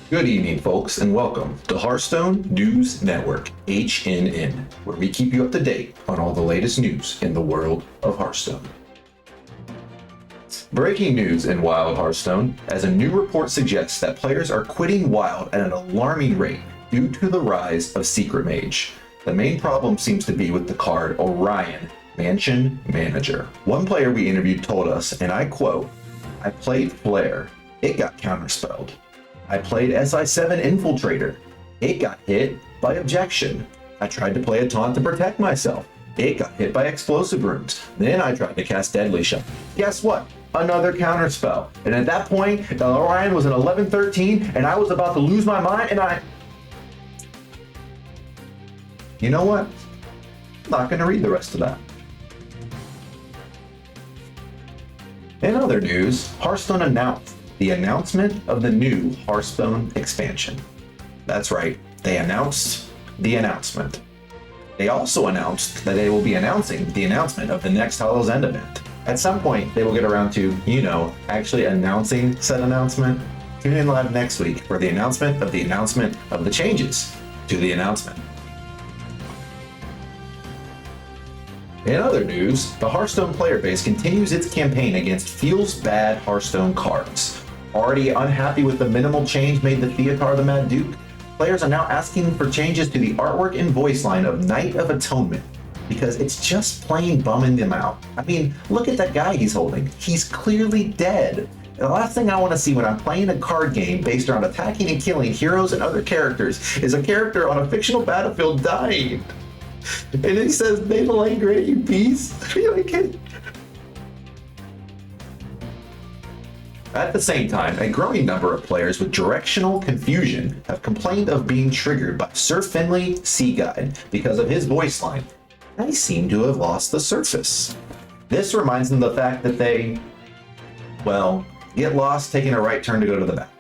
Good evening, folks, and welcome to Hearthstone News Network, HNN, where we keep you up to date on all the latest news in the world of Hearthstone. Breaking news in Wild Hearthstone, as a new report suggests that players are quitting Wild at an alarming rate due to the rise of Secret Mage. The main problem seems to be with the card Orion, Mansion Manager. One player we interviewed told us, and I quote, "I played Flare. It got counterspelled. I played SI7 Infiltrator. It got hit by Objection. I tried to play a taunt to protect myself. It got hit by Explosive Runes. Then I tried to cast Deadly Shot. Guess what? Another counterspell. And at that point, the Orion was an 11-13, and I was about to lose my mind, and You know what? I'm not going to read the rest of that. In other news, Hearthstone announced the announcement of the new Hearthstone expansion. That's right, they announced the announcement. They also announced that they will be announcing the announcement of the next Hollow's End event. At some point, they will get around to, actually announcing said announcement. Tune in live next week for the announcement of the changes to the announcement. In other news, the Hearthstone player base continues its campaign against Feels Bad Hearthstone cards. Already unhappy with the minimal change made to Theotar the Mad Duke, players are now asking for changes to the artwork and voice line of Knight of Atonement, because it's just plain bumming them out. I mean, look at that guy he's holding. He's clearly dead. The last thing I want to see when I'm playing a card game based around attacking and killing heroes and other characters is a character on a fictional battlefield dying. And he says, "May the light grant you peace." At the same time, a growing number of players with directional confusion have complained of being triggered by Sir Finley Sea Guide because of his voice line. They seem to have lost the surface. This reminds them of the fact that they, get lost taking a right turn to go to the back.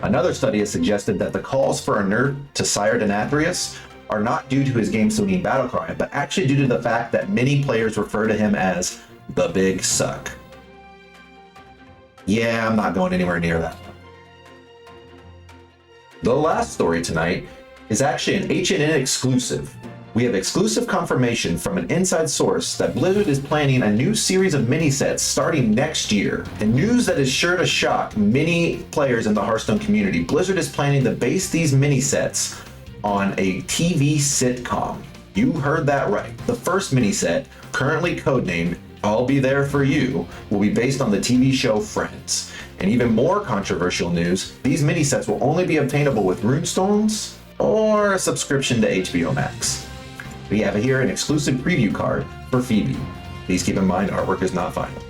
Another study has suggested that the calls for a nerf to Castle Nathria are not due to his game-swinging battle cry, but actually due to the fact that many players refer to him as the Big Suck. Yeah, I'm not going anywhere near that. The last story tonight is actually an HNN exclusive. We have exclusive confirmation from an inside source that Blizzard is planning a new series of mini-sets starting next year. And news that is sure to shock many players in the Hearthstone community. Blizzard is planning to base these mini-sets on a TV sitcom. You heard that right. The first mini-set, currently codenamed I'll Be There For You, will be based on the TV show Friends. And even more controversial news, these mini-sets will only be obtainable with runestones or a subscription to HBO Max. We have here an exclusive preview card for Phoebe. Please keep in mind, artwork is not final.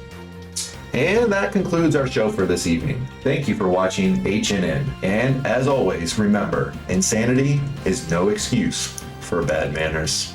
And that concludes our show for this evening. Thank you for watching HNN. And as always, remember, insanity is no excuse for bad manners.